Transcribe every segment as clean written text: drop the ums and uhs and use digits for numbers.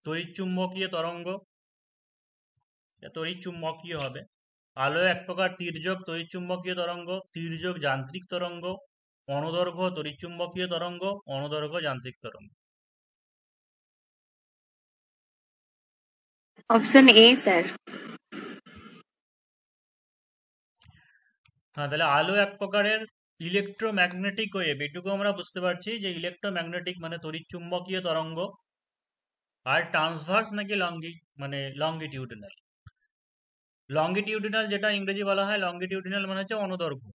তড়িৎচুম্বকীয় তরঙ্গ, তড়িৎচুম্বকীয় হবে। আলো এক প্রকার তির্যক তড়িৎচুম্বকীয় তরঙ্গ, তির্যক যান্ত্রিক তরঙ্গ, অনুদৈর্ঘ্য তড়িৎচুম্বকীয় তরঙ্গ, অনুদৈর্ঘ্য যান্ত্রিক তরঙ্গ। Option A sir. হ্যাঁ, তাহলে আলো এক প্রকারের ইলেকট্রোম্যাগনেটিক ওয়েভ, এটুকু আমরা বুঝতে পারছি যে ইলেকট্রোম্যাগনেটিক মানে তড়িৎচুম্বকীয় তরঙ্গ। আর ট্রান্সভার্স নাকি মানে লঙ্গিটিউডিনাল। লঙ্গিটিউডিনাল যেটা ইংরেজি বলা হয়, লঙ্গিটিউডিনাল মানে হচ্ছে অনুদৈর্ঘ্য,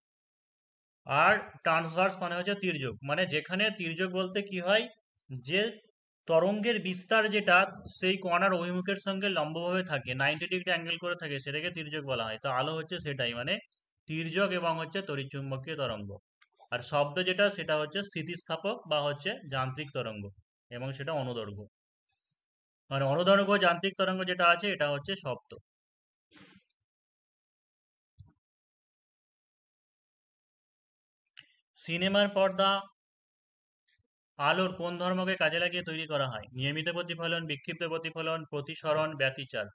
আর ট্রান্সভার্স মানে হচ্ছে তির্যক। মানে যেখানে তির্যক বলতে কি হয়, যে তরঙ্গের বিস্তার যেটা সেই কণার অভিমুখের সঙ্গে লম্বভাবে থাকে, 90 ডিগ্রি অ্যাঙ্গেল করে থাকে, সেটাকে তির্যক বলা হয়। তো আলো হচ্ছে সেটাই, মানে তির্যক এবং হচ্ছে তড়িৎচুম্বকীয় তরঙ্গ। আর শব্দ যেটা সেটা হচ্ছে স্থিতিস্থাপক বা হচ্ছে যান্ত্রিক তরঙ্গ, এবং সেটা অনুদৈর্ঘ্য। মানে অনুদৈর্ঘ্য যান্ত্রিক তরঙ্গ যেটা আছে এটা হচ্ছে শব্দ। সিনেমার পর্দা আলোর কোন ধর্মকে কাজে লাগিয়ে তৈরি করা হয়? নিয়মিত প্রতিফলন, বিক্ষিপ্ত প্রতিফলন, প্রতিসরণ, ব্যতিচার।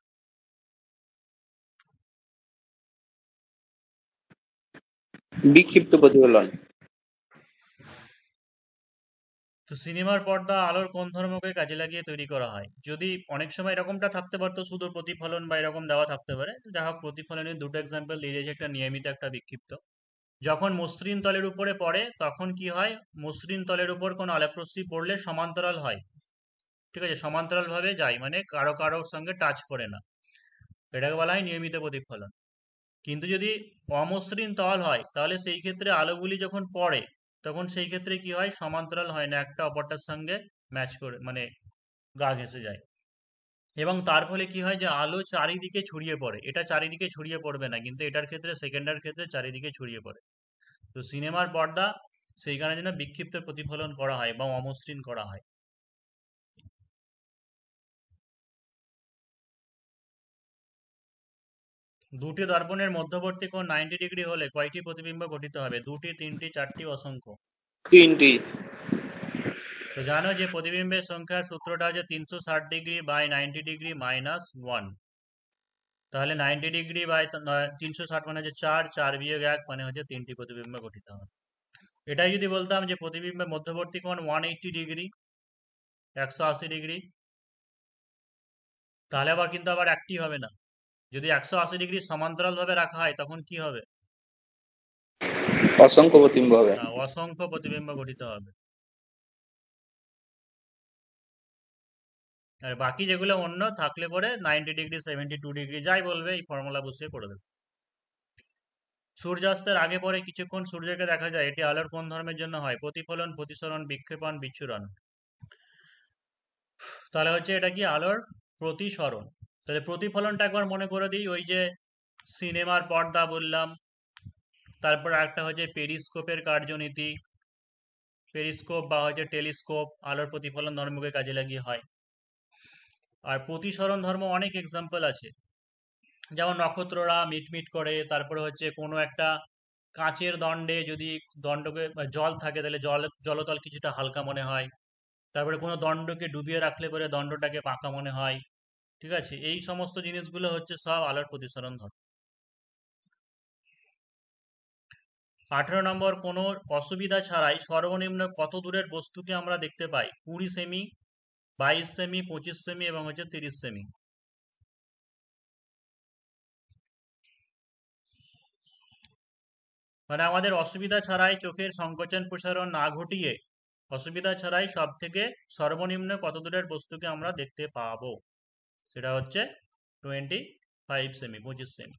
বিক্ষিপ্ত প্রতিফলন। তো সিনেমার পর্দা আলোর কোন ধর্মকে কাজে লাগিয়ে তৈরি করা হয়? যদি অনেক সময় এরকমটা থাকতে পারতো শুধু প্রতিফলন বা এরকম দেওয়া থাকতে পারে, যা হোক প্রতিফলনের দুটো এক্সাম্পল দিয়ে দিয়েছে, একটা নিয়মিত একটা বিক্ষিপ্ত। যখন মসৃণ তলের উপরে পড়ে তখন কি হয়, মসৃণ তলের উপর কোনো আলোকরশ্মি পড়লে সমান্তরাল হয়, ঠিক আছে, সমান্তরাল ভাবে যায়, মানে কারো কারোর সঙ্গে টাচ করে না, এটাকে বলা হয় নিয়মিত প্রতিফলন। কিন্তু যদি অমসৃণ তল হয় তাহলে সেই ক্ষেত্রে আলোগুলি যখন পড়ে তখন সেই ক্ষেত্রে কি হয়, সমান্তরাল হয় না, একটা অপরটার সঙ্গে ম্যাচ করে, মানে গা ঘেঁষে যায়। এবং তার ফলে কি হয় যে আলো চারিদিকে ছড়িয়ে পড়ে। এটা চারিদিকে ছড়িয়ে পড়বে না, কিন্তু এটার ক্ষেত্রে, সেকেন্ডার ক্ষেত্রে চারিদিকে ছড়িয়ে পড়ে। তো সিনেমার পর্দা সেই কারণে যেন বিক্ষিপ্ত প্রতিফলন করা হয় বা অমসৃণ করা হয়। দুটি দর্পণের মধ্যবর্তী কোণ 90 ডিগ্রি হলে কয়টি প্রতিবিম্ব গঠিত হবে? দুটি, তিনটি, চারটি, অসংখ্য। তিনটি। তো জানো যে প্রতিবিম্বের সংখ্যার সূত্রটা হচ্ছে 360 ডিগ্রি বাই 90 ডিগ্রি মাইনাস 1। তাহলে 90 ডিগ্রি বাই 360 মানে হচ্ছে 4, 4 বিয়োগ 1 মানে হচ্ছে 3টি প্রতিবিম্ব গঠিত হবে। এটাই যদি বলতাম যে প্রতিবিম্বের মধ্যবর্তী কোণ 180 ডিগ্রি, 180 ডিগ্রি, তাহলে আবার কিন্তু আবার একটি হবে না। যদি 180 ডিগ্রি সমান্তরাল ভাবে রাখা হয় তখন কি হবে? অসংখ্য প্রতিবিম্ব হবে। অসংখ্য প্রতিবিম্ব গঠিত হবে। আর বাকি যেগুলো অন্য থাকলে পরে 90 ডিগ্রি, 72 ডিগ্রি যাই বলবে এই ফর্মুলা বসিয়ে করে দেবে। সূর্যাস্তের আগে পরে কিছুক্ষণ সূর্যকে দেখা যায়, এটি আলোর কোন ধর্মের জন্য হয়? প্রতিফলন, প্রতিসরণ, বিক্ষেপণ, বিচ্ছুরণ। তাহলে হচ্ছে এটা কি, আলোর প্রতিসরণ। তাহলে প্রতিফলনটা একবার মনে করে দিই, ওই যে সিনেমার পর্দা বললাম, তারপর একটা হচ্ছে পেরিস্কোপের কার্যনীতি, পেরিস্কোপ বা হচ্ছে টেলিস্কোপ আলোর প্রতিফলন ধর্মকে কাজে লাগিয়ে হয়। আর প্রতিসরণ ধর্ম অনেক এক্সাম্পল আছে, যেমন নক্ষত্ররা মিটমিট করে, তারপরে হচ্ছে কোনো একটা কাঁচের দণ্ডে যদি দণ্ডকে জল থাকে তাহলে জলতল কিছুটা হালকা মনে হয়, তারপরে কোনো দণ্ডকে ডুবিয়ে রাখলে পরে দণ্ডটাকে পাকা মনে হয়, ঠিক আছে, এই সমস্ত জিনিসগুলো হচ্ছে সব আলোর প্রতিসরণ ধর্ম। 18 নম্বর, কোনো অসুবিধা ছাড়াই সর্বনিম্ন কত দূরের বস্তুকে আমরা দেখতে পাই? 20 সেমি, 22 সেমি, 25 সেমি এবং হচ্ছে 30 সেমি। মানে আমাদের অসুবিধা ছাড়াই, চোখের সংকোচন প্রসারণ না ঘটিয়ে অসুবিধা ছাড়াই সব থেকে সর্বনিম্ন কত দূরের বস্তুকে আমরা দেখতে পাবো? সেটা হচ্ছে 25 সেমি, 25 সেমি।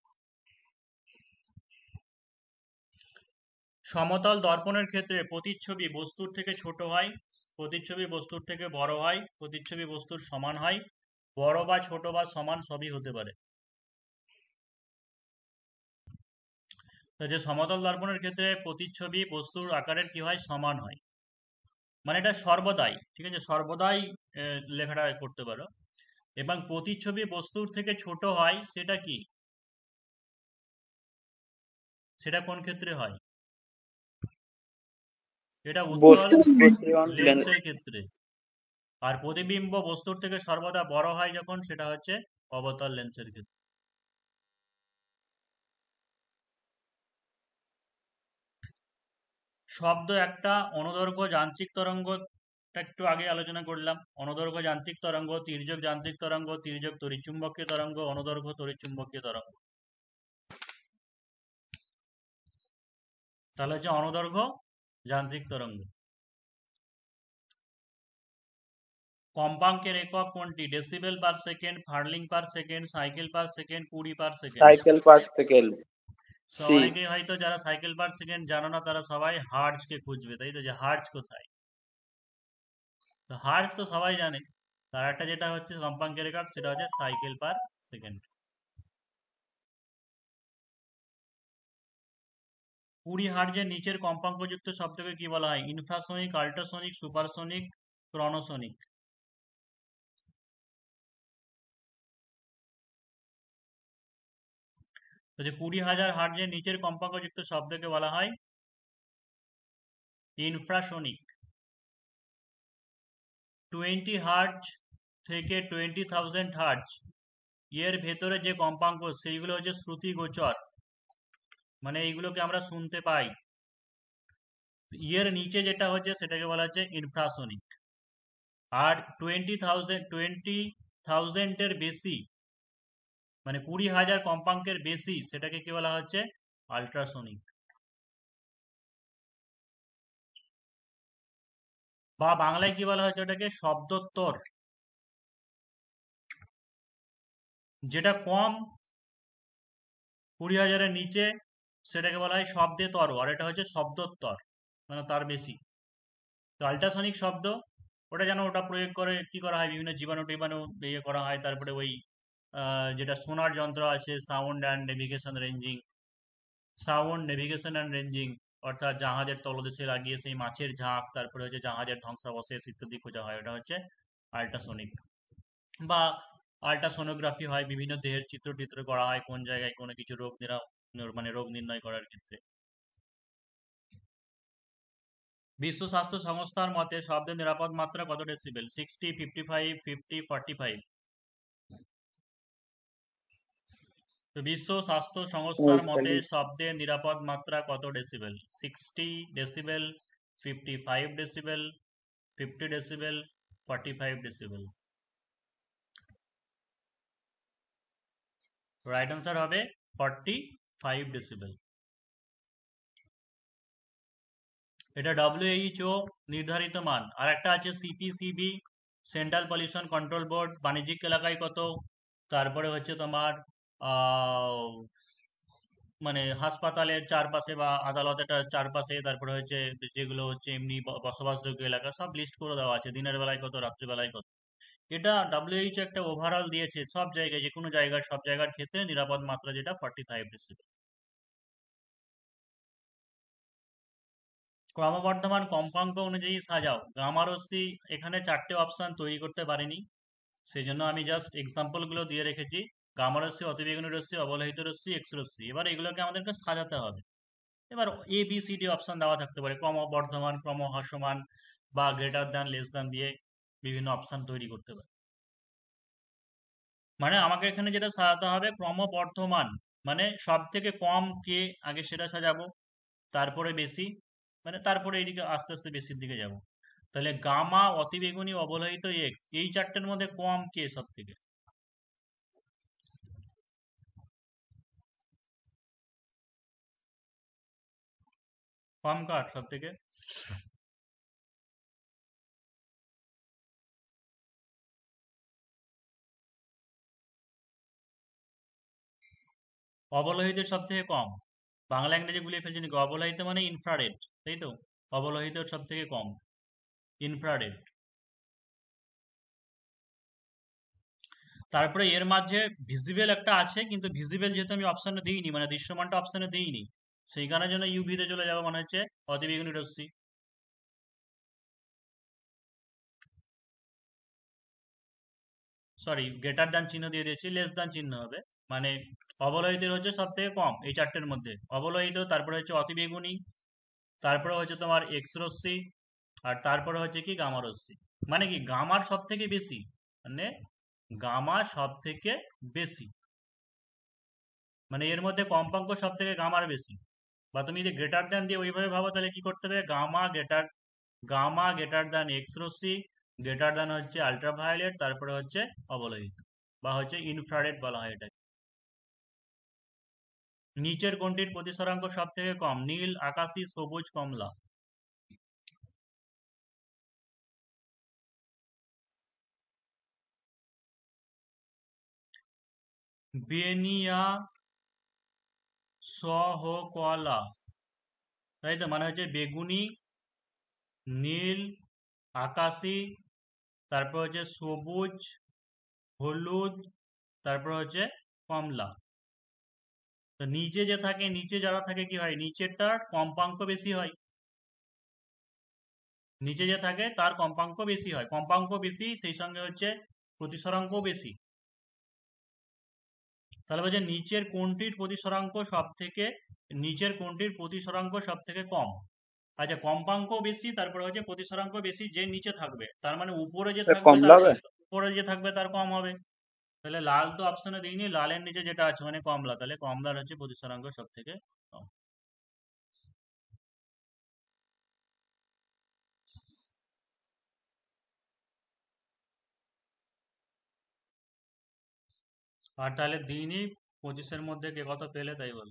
সমতল দর্পণের ক্ষেত্রে প্রতিচ্ছবি বস্তুর থেকে ছোট হয়, প্রতিচ্ছবি বস্তুর থেকে বড় হয়, প্রতিচ্ছবি বস্তুর সমান হয়, বড় বা ছোট বা সমান সবই হতে পারে। যে সমতল দর্পণের ক্ষেত্রে প্রতিচ্ছবি বস্তুর আকারের কি হয়, সমান হয়, মানে এটা সর্বদাই, ঠিক আছে, সর্বদাই লেখাটা করতে পারো। এবং প্রতিচ্ছবি বস্তুর থেকে ছোট হয়, সেটা কি, সেটা কোন ক্ষেত্রে হয়? এটা উত্তল লেন্সের ক্ষেত্রে। আর প্রতিবিম্ব বস্তুর থেকে সর্বদা বড় হয় যখন, সেটা হচ্ছে অবতল লেন্সের ক্ষেত্রে। শব্দ একটা অনুদৈর্ঘ্য যান্ত্রিক তরঙ্গ, একটু আগে আলোচনা করলাম। অনুদৈর্ঘ্য যান্ত্রিক তরঙ্গ, তির্যক যান্ত্রিক তরঙ্গ, তির্যক তড়িৎচুম্বকীয় তরঙ্গ, অনুদৈর্ঘ্য তড়িৎচুম্বকীয় তরঙ্গ। তাহলে হচ্ছে অনুদৈর্ঘ্য যান্ত্রিক তরঙ্গ। কম্পাঙ্কের একক কোনটি? Decibel per second, furlong per second, cycle per second, কুড়ি per second. Cycle per second. তো সি। অনেকেই হয়তো যারা সাইকেল পার সেকেন্ড জানো না, তারা সবাই হার্টজ কে খুঁজবে, তাই তো, যে হার্টজ কোথায়। তো হার্টজ তো সবাই জানে, তার একটা যেটা হচ্ছে কম্পাঙ্কের একক, সেটা হচ্ছে সাইকেল পার সেকেন্ড। 20 হার্টজের নিচের কম্পাঙ্কযুক্ত শব্দকে কি বলা হয়? Infrasonic, ultrasonic, supersonic, chronosonic. তো যে 20,000 হার্টজের নিচের কম্পাঙ্কযুক্ত শব্দকে বলা হয় ইনফ্রাসনিক। 20 হার্টজ থেকে 20,000 হার্টজ এর ভেতরে যে কম্পাঙ্ক, সেইগুলো হচ্ছে শ্রুতিগোচর, মানে এইগুলোকে আমরা শুনতে পাই। এর নিচে যেটা হচ্ছে সেটাকে বলা হচ্ছে ইনফ্রাসনিক। আর 20,000 বেশি, মানে 20,000 কম্পাঙ্কের বেশি, সেটাকে কি বলা হচ্ছে? আল্ট্রাসনিক। বা বাংলায় কি বলা হচ্ছে ওটাকে? শব্দোত্তর। যেটা কম 20,000-এর নিচে, সেটাকে বলা হয় শব্দেতর, আর এটা হচ্ছে শব্দোত্তর, মানে তার বেশি। তো আল্ট্রাসনিক শব্দ, ওটা যেন ওটা প্রয়োগ করে কি করা হয়, বিভিন্ন জীবাণু টিবাণু ইয়ে করা হয়। তারপরে ওই যেটা সোনার যন্ত্র আছে, সাউন্ড অ্যান্ড নেভিগেশন রেঞ্জিং, অর্থাৎ জাহাজের তলদেশে লাগিয়ে সেই মাছের ঝাঁক, তারপরে হচ্ছে জাহাজের ধ্বংসাবশেষ ইত্যাদি খোঁজা হয়, ওটা হচ্ছে আল্ট্রাসনিক। বা আল্ট্রাসোনোগ্রাফি হয়, বিভিন্ন দেহের চিত্র টিত্র করা হয় কোন জায়গায় কোনো কিছু মানে রোগ নির্ণয় করার ক্ষেত্রে। বিশ্ব স্বাস্থ্য সংস্থার মতে শব্দের নিরাপদ মাত্রা কত ডেসিবেল? 60, 55, 50, 45। তো বিশ্ব স্বাস্থ্য সংস্থার মতে শব্দের নিরাপদ মাত্রা কত decibel? 60 decibel, 55 decibel, 50 decibel, 45 decibel. Right answer হবে 45 ডেসিবেল। এটা WHO নির্ধারিত মান। আর একটা আছে CPCB, central pollution control board, বাণিজ্যিক এলাকায় কত। তারপরে হচ্ছে তোমার মানে হাসপাতালের চারপাশে বা আদালতের চারপাশে, তারপরে হচ্ছে যেগুলো হচ্ছে এমনি বসবাসযোগ্য এলাকা, সব লিস্ট করে দেওয়া আছে, দিনের বেলায় কত, রাত্রিবেলায় কত। এটা WHO একটা ওভারঅল দিয়েছে, সব জায়গায়, যে কোনো জায়গার, সব জায়গার ক্ষেত্রে নিরাপদ মাত্রা যেটা 45 ডেসিবেল। ক্রমবর্ধমান কম্পাঙ্ক অনুযায়ী সাজাও। গামা রশ্মি, এখানে 4টে অপশন তৈরি করতে পারিনি, সেই জন্য আমি জাস্ট এক্সাম্পল গুলো দিয়ে রেখেছি। গামা রশ্মি, অতিবেগুনি রশ্মি, অবলোহিত রশ্মি, এক্স রশ্মি। এবার এগুলোকে আমাদেরকে সাজাতে হবে। এবার ABCD অপশন দেওয়া থাকতে পারে, ক্রমবর্ধমান, ক্রমহ্রাসমান, বা গ্রেটার দ্যান, লেস দ্যান দিয়ে বিভিন্ন অপশন তৈরি করতে পারে। মানে আমাকে এখানে যেটা সাজাতে হবে, ক্রমবর্ধমান, মানে সব থেকে কম কে আগে সেটা সাজাবো, তারপরে বেশি, মানে তারপরে এইদিকে আস্তে আস্তে বেশির দিকে যাব। তাহলে গামা, অতিবেগুনি, অবলোহিত, এক্স, এই চারটের মধ্যে কম কে সব থেকে? কম কার সব থেকে? অবলোহিতের সব থেকে কম। বাংলা ইংরেজি গুলিয়ে ফেলছি নাকি? অবলোহিত মানে ইনফ্রারেড, তাই তো। অবলোহিত সব থেকে কম, ইনফ্রারেড। তারপরে এর মাঝে ভিজিবল একটা আছে, কিন্তু ভিজিবল যেহেতু আমি অপশনে দিইনি, মানে দৃশ্যমানটা অপশনে দিইনি, সেই কারণের জন্য ইউভিতে চলে যাবো, মানে হচ্ছে অতিবেগুনি রশ্মি। সরি, গ্রেটার দ্যান চিহ্ন দিয়ে দিয়েছি, লেস দ্যান চিহ্ন হবে। মানে অবলোহিতের হচ্ছে সব থেকে কম এই চারটের মধ্যে, অবলোহিত, তারপরে হচ্ছে অতিবেগুনি, তারপরে হচ্ছে তোমার এক্স রশ্মি, আর তারপরে হচ্ছে কি গামা রশ্মি। মানে কি গামার সব থেকে বেশি, মানে গামা সব থেকে বেশি, মানে এর মধ্যে কম্পাঙ্ক সব থেকে গামার বেশি। বা তুমি যদি গ্রেটার দ্যান দিয়ে ওইভাবে ভাবো তাহলে কি করতে হবে, গামা গ্রেটার দ্যান এক্স রশ্মি, গ্রেটার দ্যান হচ্ছে আল্ট্রাভায়োলেট, তারপরে হচ্ছে অবলোহিত বা হচ্ছে ইনফ্রারেড বলা হয় এটাকে। নিচের কোনটির প্রতিসরাঙ্ক সব থেকে কম, নীল, আকাশী, সবুজ, কমলা? বেনিয়া সহকলা, তাই তো, মানে হচ্ছে বেগুনি, নীল, আকাশী, তারপর হচ্ছে সবুজ, হলুদ, তারপর হচ্ছে কমলা। তো নিচে যে থাকে, নিচে যারা থাকে কি হয়, নিচেরটার কম্পাঙ্ক বেশি হয়, নিচে যে থাকে তার কম্পাঙ্ক বেশি হয়, কম্পাঙ্ক বেশি সেই সঙ্গে হচ্ছে প্রতিসরাঙ্কও বেশি। তাহলে বলছে নিচের কোনটির প্রতিসরাঙ্ক সব থেকে কম। আচ্ছা, কম্পাঙ্ক বেশি তারপরে হচ্ছে প্রতিসরাঙ্ক বেশি, যে নিচে থাকবে তার মানে উপরে যে স্যার থাকবে কমলা তার, হবে। উপরে যে থাকবে তার কম হবে। তাহলে লাল তো অপশনে দিইনি, লালের নিচে যেটা আছে মানে কমলা, তাহলে কমলার হচ্ছে প্রতিসরাঙ্ক সব থেকে কম। আর তাহলে দিইনি, 25-এর মধ্যে কে কত পেলে তাই বল।